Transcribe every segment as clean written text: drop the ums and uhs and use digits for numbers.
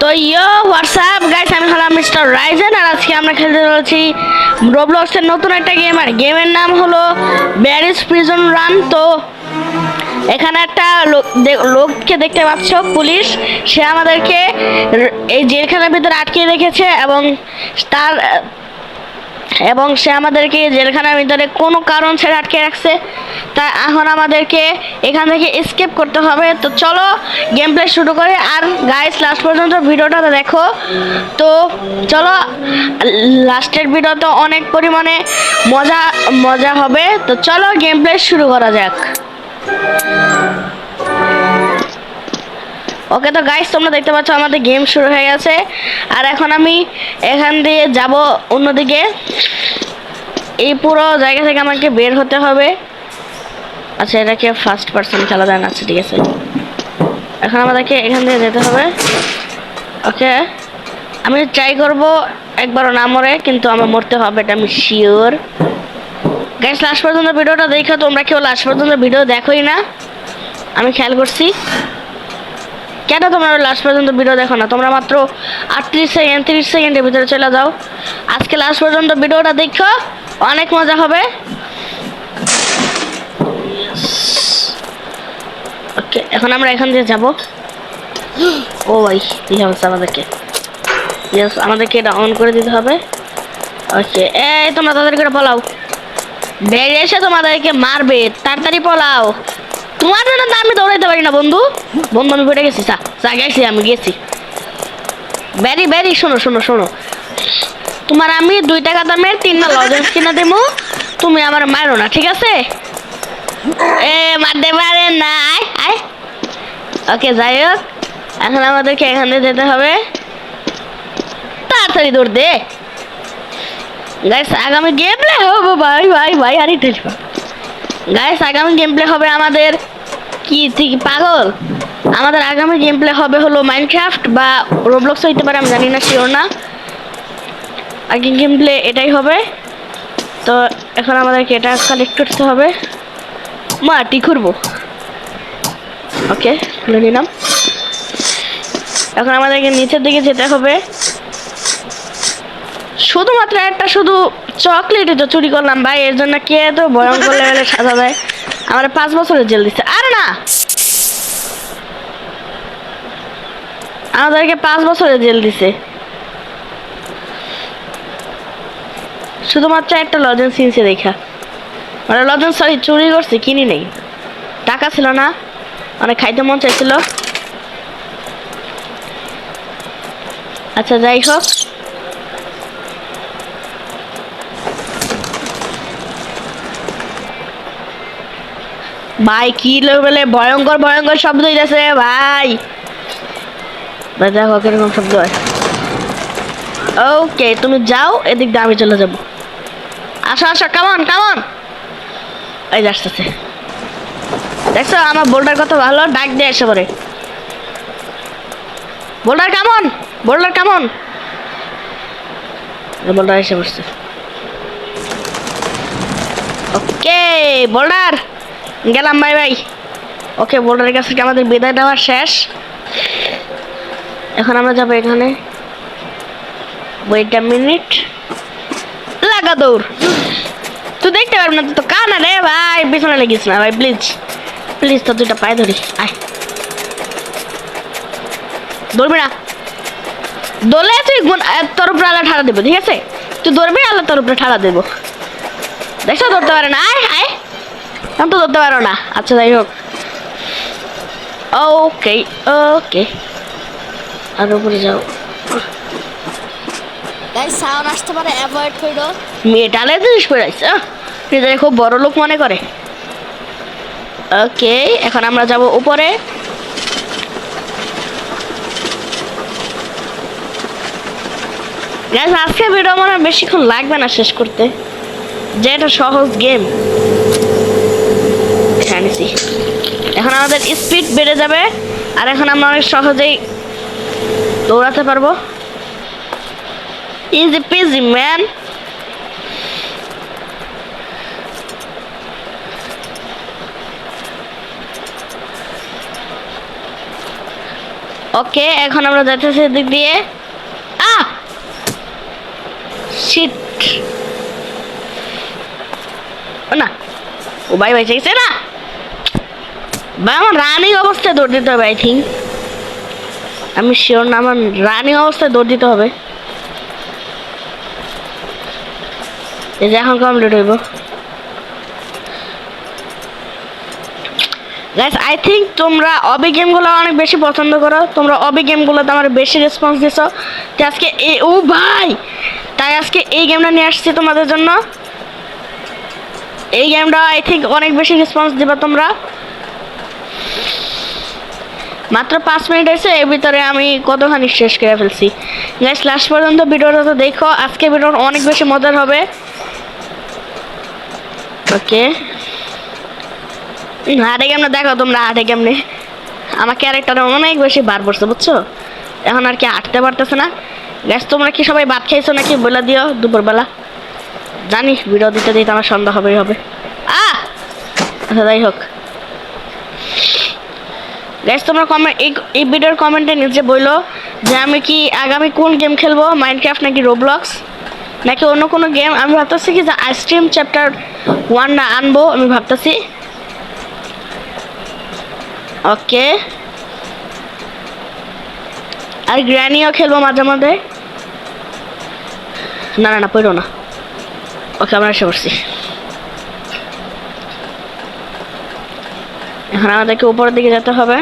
তো WhatsApp guys, আমি হলাম মিস্টার রাইজেন আর আজকে আমরা খেলতে চলেছি রোবলক্সের নতুন একটা গেম। আর গেমের নাম হলো ব্যারিজ প্রিজন রান। তো এখানে একটা লোককে দেখতে পাচ্ছ, পুলিশ। সে আমাদেরকে এই জেলখানার ভিতরে আটকে রেখেছে এবং সে আমাদেরকে জেলখানার ভিতরে কোনো কারণ ছেড়ে আটকে রাখছে। তাই এখন আমাদেরকে এখান থেকে এসকেপ করতে হবে। তো চলো গেম প্লে শুরু করে। আর গাইস, লাস্ট পর্যন্ত ভিডিওটা দেখো। তো চলো, লাস্টের ভিডিওতে অনেক পরিমাণে মজা হবে। তো চলো গেম প্লে শুরু করা যাক। ওকে, তো গাইস তোমরা দেখতে পাচ্ছ আমাদের গেম শুরু হয়ে গেছে। আর এখন আমি এখান দিয়ে যাব অন্যদিকে। এই পুরো জায়গা থেকে আমাকে বের হতে হবে। আচ্ছা, এটাকে ফার্স্ট পার্সন খেলা যায় না। আচ্ছা ঠিক আছে, এখন আমাদেরকে এখান দিয়ে যেতে হবে। ওকে, আমি ট্রাই করব একবারও না মরে, কিন্তু আমার মরতে হবে, এটা আমি শিওর। গাইস, লাস্ট পর্যন্ত ভিডিওটা দেখো। তোমরা কেউ লাস্ট পর্যন্ত ভিডিও দেখোই না, আমি খেয়াল করছি। কেন তোমরা লাস্ট পর্যন্ত ভিডিও দেখো না? তোমরা মাত্র 38 সেকেন্ড 30 সেকেন্ডের ভিতরে চলে যাও। আজকে লাস্ট পর্যন্ত ভিডিওটা দেখো, অনেক মজা হবে। ওকে, এখন আমরা এখান দিয়ে যাব। ও ভাই, কি হচ্ছে আমাদেরকে? ইয়েস, আমাদেরকে এটা অন করে দিতে হবে। ওকে, এই তোমরা তাড়াতাড়ি করে পলাও, বেরিয়ে এসে তোমাদেরকে মারবে, তাড়াতাড়ি পলাও। তোমার জন্য তো আমি দৌড়াইতে পারি না বন্ধু। আমি পড়ে গেছি। আমি গেছি। শোনো, তোমার আমি 2 টাকা দামের 3টা লজেন্স কিনে দেবো, তুমি আমার মারো না, ঠিক আছে? মারতে পারে না। আয়। ওকে, যাই হোক, এখন আমাদেরকে এখান দিয়ে যেতে হবে। তাড়াতাড়ি দৌড় দে গাইস। আগামী গেম প্লে হবে ভাই আরে টেলবা গাইস, আগামী গেম প্লে হবে আমাদের কি পাগল। আমাদের আগামী গেম প্লে হবে হলো মাইনক্রাফট বা রোবলক্স হইতে পারে, আমি জানি না, শিওর না। আগে গেম প্লে এটাই হবে। তো এখন আমাদেরকে এটা কালেক্ট করতে হবে, মাটি খুঁড়বো। ওকে, খুলে নিলাম। এখন আমাদেরকে নিচের দিকে যেতে হবে। শুধুমাত্র একটা শুধু চকলেটই তো চুরি করলাম ভাই, এর জন্য কে এত ভয়ঙ্কর লেভেলে সাজা দেয়? আমার 5 বছরের জেল দিচ্ছে। আরে না, আমাদেরকে 5 বছরের জেল দিছে শুধুমাত্র একটা লজেন্স কিনছে দেখা। মানে লজেন্স চুরি করছে, কিনি নেই, টাকা ছিল না, অনেক খাইতে মন চাইছিল। আচ্ছা যাই হোক, ভাই কি লেভেলে ভয়ঙ্কর শব্দ হইতেছে ভাই। দেখো কিরকম শব্দ হয়। ওকে, তুমি যাও, এদিক দিয়ে আমি চলে যাবো। আসো, কামন। এই আসতেছে, দেখছো আমার বোল্ডার কত ভালো, ডাক দিয়ে এসে পড়ে। Boulder come on. বোল্ডার এসে পড়ছে। ওকে বোল্ডার, গেলাম ভাই। ওকে, বোল্ডারের কাছ থেকে আমাদের বিদায় দেওয়া শেষ। এখন আমরা যাবো এখানে। ওয়েট আ মিনিট, লাগা দৌড়। তুই দেখতে পারবি না, তুই তো কানা রে ভাই, পিছনে লেগিস না ভাই, প্লিজ তো 2টা পায়ে ধরি। আয়, দৌড়বি না, দৌড়লে তুই তোর উপরে আল্লাহ ঠাড়া দেবো, ঠিক আছে? তুই দৌড়বি, আল্লাহ তোর উপরে ঠাড়া দেবো। দেখছো, ধরতে পারে না। আয়, আমি তো ধরতে পারো না। আচ্ছা যাই হোক, ওকে আর উপরে যাও। গাইস, সাউন্ড আসতে পারে, অ্যাভয়েড করো। মেটালে জিনিস পড়ে আছে, নিজেকে খুব বড় লোক মনে করে। ওকে, এখন আমরা যাব উপরে। গাইস, আজকে ভিডিও মনে হয় বেশিক্ষণ লাগবে না শেষ করতে, যে এটা সহজ গেম। জানিসি, এখন আমাদের স্পিড বেড়ে যাবে, আর এখন আমরা অনেক সহজেই দৌড়াতে পারবো। Easy PG man. ওকে, এখন আমরা যাইতেছি এদিক দিয়ে। শিট, না ও ভাই ভাই চাইছে না ভাই, আমার রানিং অবস্থায় দৌড় দিতে হবে। আই থিঙ্ক, আমি শিওর না, আমার রানিং অবস্থায় দৌড় দিতে হবে। এই যে এখন কমপ্লিট হইব। গাইস, আই থিঙ্ক তোমরা অবি গেমগুলো অনেক বেশি পছন্দ করো, তোমরা অবি গেমগুলোতে আমার বেশি রেসপন্স দিছো। তাই আজকে ও ভাই, তাই আজকে এই গেমটা নিয়ে আসছি তোমাদের জন্য। এই গেমটা আই থিঙ্ক অনেক বেশি রেসপন্স দিবা তোমরা। মাত্র 5 মিনিট হয়েছে, এর ভিতরে আমি কতখানি শেষ করে ফেলছি। গাইস, লাস্ট পর্যন্ত ভিডিওটা তো দেখো, আজকে ভিডিওটা অনেক বেশি মজার হবে। ওকে, হাটে কেমনে দেখো তোমরা, হাটে কেমনে আমার ক্যারেক্টার অনেক বেশি বার পড়ছে, বুঝছো? এখন আর কি হাঁটতে পারতেছে না। গ্যাস, তোমরা কি সবাই ভাত খাইছো নাকি বলে দিও দুপুরবেলা। জানি ভিডিও দিতে দিতে আমার সন্ধ্যা হবেই হবে। আচ্ছা, যাই হোক গ্যাস, তোমরা এই ভিডিওর কমেন্টে নিচে বললো যে আমি কি আগামী কোন গেম খেলবো, মাইনক্রাফট নাকি রোবলক্স নাকি অন্য কোনো গেম। আমি ভাবতেছি কি যে আইসক্রিম চ্যাপ্টার 1 না আনবো, আমি ভাবতেছি। ওকে, আর গ্র্যানিও খেলবো মাঝে মাঝে। না না না, পড়ো না। ওকে, আমরা এসে পড়ছি। এখন আমাদেরকে উপরের দিকে যেতে হবে।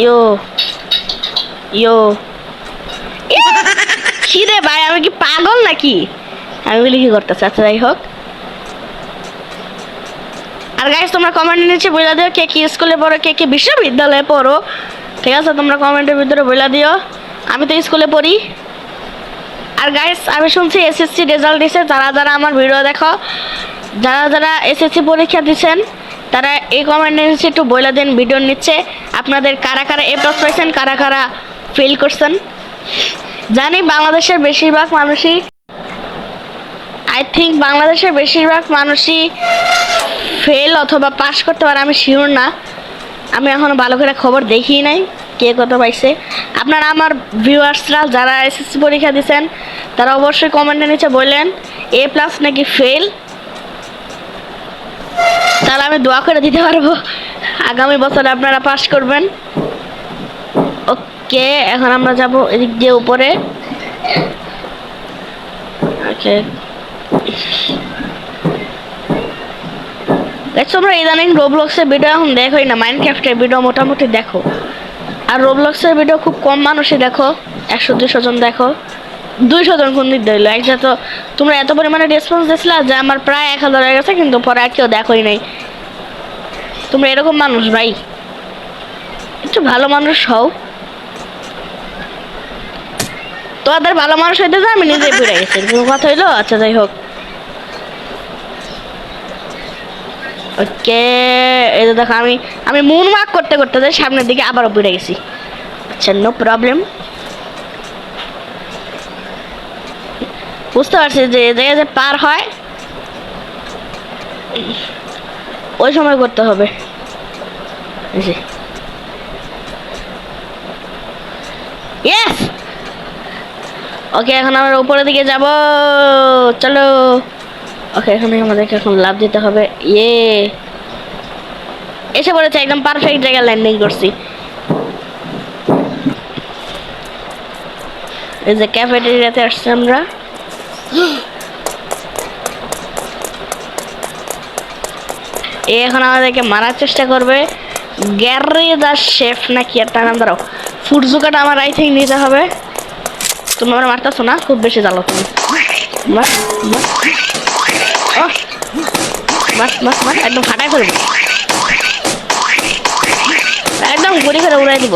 ইয়ো ইয়ো, কি রে ভাই, আমি কি পাগল নাকি? আমি বলি কি করতেছি। আচ্ছা, যাই হোক। আর গাইস, তোমরা কমেন্টের নিচে বলে দিও কে কি স্কুলে পড়ো, কে কি বিশ্ববিদ্যালয়ে পড়ো। ঠিক আছে, তোমরা কমেন্টের ভিতরে বলে দিও। আমি তো স্কুলে পড়ি। আর গাইস, আমি শুনছি এসএসসি রেজাল্ট দিছে। যারা যারা আমার ভিডিও দেখো, যারা যারা এসএসসি পরীক্ষা দিচ্ছেন, তারা এই কমেন্টের নিচে একটু বলে দেন ভিডিওর নিচে আপনাদের কারা কারা এ প্লাস পাইছেন, কারা কারা ফেল করছেন। জানি বাংলাদেশের বেশিরভাগ মানুষই, আই থিঙ্ক বাংলাদেশের বেশিরভাগ মানুষই ফেল অথবা পাস করতে পারে, আমি শিওর না। আমি এখনও ভালো করে খবর দেখি নাই কে কত পাইছে। আপনারা আমার ভিউয়ার্সরা যারা এসএসসি পরীক্ষা দিচ্ছেন, তারা অবশ্যই কমেন্টের নিচে বললেন এ প্লাস নাকি ফেল, তাহলে আমি দোয়া করে দিতে পারবো আগামী বছর আপনারা পাস করবেন। ওকে, এখন আমরা যাব এদিক দিয়ে উপরে। ওকে, তোমরা ইদানিং রোবলক্সের ভিডিও এখন দেখোই না, মাইনক্রাফটের ভিডিও মোটামুটি দেখো। আর রোবলক্সের ভিডিও খুব কম মানুষই দেখো, 100-200 জন দেখো। 200 জন কোন দিক দিল একসাথে। তো তোমরা এত পরিমাণে রেসপন্স দিয়েছিলা যে আমার প্রায় 1000 হয়ে গেছে, কিন্তু পরে আর কেউ দেখোই নাই। তোমরা এরকম মানুষ ভাই, একটু ভালো মানুষ হও। তোমাদের ভালো মানুষ হইতে যে আমি নিজে বেড়ে গেছি, কোনো কথা হইলো। আচ্ছা, যাই হোক। ওকে, এই যে দেখো, আমি মুন ওয়াক করতে করতে যাই সামনের দিকে, আবারও বেড়ে গেছি। আচ্ছা, নো প্রবলেম। বুঝতে পারছি যে জায়গায় যে পার হয় ওই সময় করতে হবে। ইয়েস, ওকে, এখন আমরা উপরের দিকে যাব, চলো। ওকে, এখানে আমাদেরকে এখন লাভ দিতে হবে। এসে পড়েছে, একদম পারফেক্ট জায়গায় ল্যান্ডিং করছি। এই যে ক্যাফেটেরিয়াতে আসছি আমরা। এখন আমাদেরকে মারার চেষ্টা করবে গ্যারি দা শেফ নাকি একটা নাম। দাঁড়াও, ফুটজুকাটা আমার আই থিঙ্ক নিতে হবে। তুমি আমার মারতেছো না, খুব বেশি জ্বালো তুমি। একদম ফাটাই ফেলবো, একদম গুড়ি করে উড়াই দিব।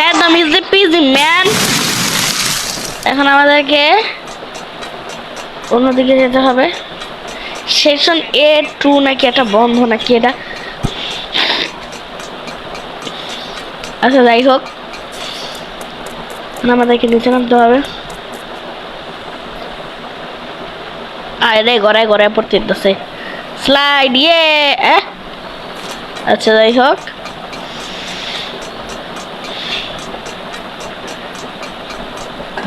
একদম ইজি পিজি ম্যান। এখন আমাদেরকে অন্যদিকে যেতে হবে। সেকশন A2 নাকি একটা বন্ধ নাকি এটা। আচ্ছা, যাই হোক, আমাদেরকে নিচে নামতে হবে। আরে গড়ায় গড়ায় পড়তে দিতেছে স্লাইড। আচ্ছা যাই হোক,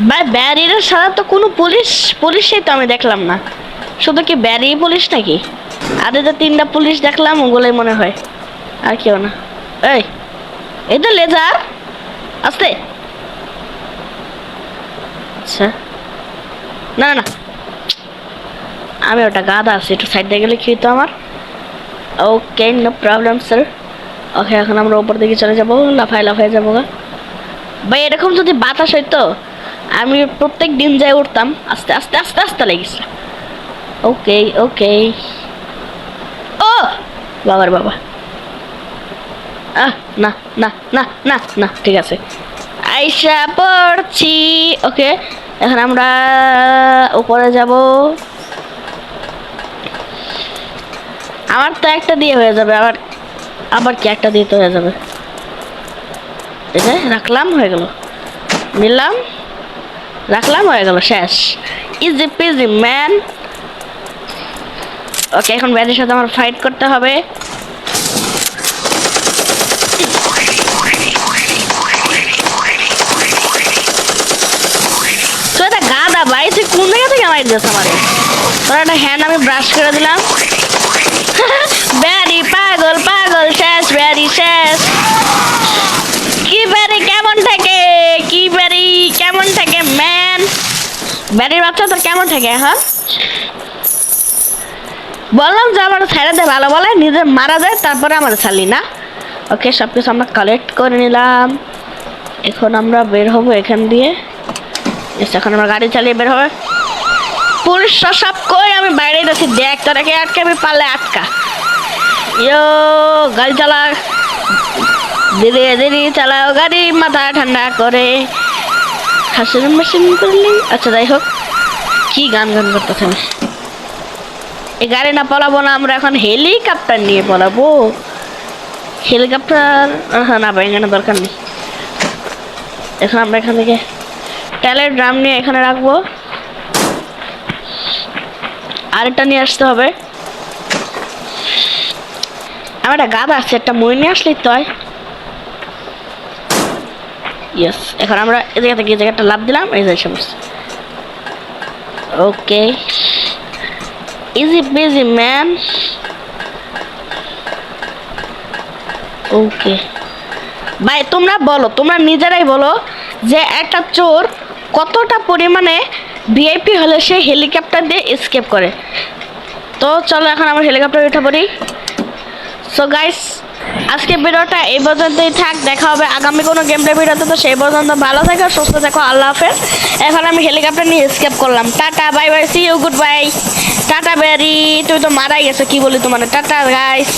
ভাই ব্যারিয়ারের সাথে তো কোনো পুলিশই তো আমি দেখলাম না, শুধু কি ব্যারি পুলিশ নাকি? আর এই যে 3টা পুলিশ দেখলাম, ওগুলোই মনে হয়, আর কেউ না। এই তো লেজার আসতে। আচ্ছা না না না, আমি ওটা গাদা আছে, একটু সাইড দিয়ে গেলে কি হতো আমার? Okay no problem sir. Okay এখন আমরা উপর দিকে চলে যাবো, লাফায় লাফায় যাবো গা। ভাই এরকম যদি বাতাস হইতো, আমি প্রত্যেক দিন যাই উঠতাম। আস্তে আস্তে আস্তে আস্তে লেগেছে। ওকে ওকে, ও বাবার বাবা, না না না না না, ঠিক আছে আইসা পড়ছি। ওকে এখন আমরা উপরে যাব। আমার তো একটা দিয়ে হয়ে যাবে, আবার কি একটা দিয়ে তো হয়ে যাবে। এই যে রাখলাম, হয়ে গেল, নিলাম, রাখলাম, হয়ে গেল, শেষ। Easy PG man. ওকে এখন ব্যারির সাথে আমার ফাইট করতে হবে। তো এটা গাদা ভাই, তুই কোন জায়গা থেকে মাইর দিস আমারে? তোর একটা হ্যান্ড আমি ব্রাশ করে দিলাম। ব্যারি পাগল পাগল, শেষ ব্যারি শেষ। কি ব্যারি কেমন থাকে, কি ব্যারি কেমন থাকে ম্যান? ব্যারির বাচ্চা তোর কেমন থাকে? হ্যাঁ বললাম যে আমার ছেড়ে দে, ভালো বলে নিজে মারা যায়, তারপরে আমার ছাড়লি না। ওকে সব কিছু আমরা কালেক্ট করে নিলাম। এখন আমরা বের হবো এখান দিয়ে। এখন আমরা গাড়ি চালিয়ে বের হবে। পুলিশ সব কই, আমি বাইরে যাচ্ছি, দেখ তোরাকে আটকে আমি পারলে আটকা। ইয়ো গাড়ি চালা, ধীরে ধীরে চালাও গাড়ি, মাথা ঠান্ডা করে হাসির মেশিন করলি। আচ্ছা যাই হোক, কি গান গান করতেছে আমি। এই গাড়ি না পালাবো না, আমরা এখন হেলিকপ্টার নিয়ে পালাবো। হেলিকপ্টার না ভাই, এখানে দরকার নেই। এখন আমরা এখান থেকে তেলের ড্রাম নিয়ে এখানে রাখবো, আরেকটা নিয়ে আসতে হবে। আমার একটা গাদা আছে, একটা মই নিয়ে আসলেই তো হয়। ইয়েস, এখন আমরা এই জায়গা থেকে এই জায়গাটা লাভ দিলাম, এই যে সমস্যা। Okay easy busy man. Okay ভাই তোমরা বলো, তোমরা নিজেরাই বলো যে একটা চোর কতটা পরিমাণে ভিআইপি হলে সে হেলিকপ্টার দিয়ে এসকেপ করে। তো চলো এখন আমরা হেলিকপ্টারে উঠে পড়ি। সো গাইস আজকে ভিডিওটা এই পর্যন্তই থাক, দেখা হবে আগামী কোনো গেম প্লে ভিডিওতে। তো সেই পর্যন্ত ভালো থাকো, সুস্থ থাকো, আল্লাহ হাফেজ। এখন আমি হেলিকপ্টার নিয়ে এসকেপ করলাম। Tata bye bye, see you, goodbye. Tata Barry, তুই তো মারাই গেছো, কি বলি তোমার, টাটা গাইস।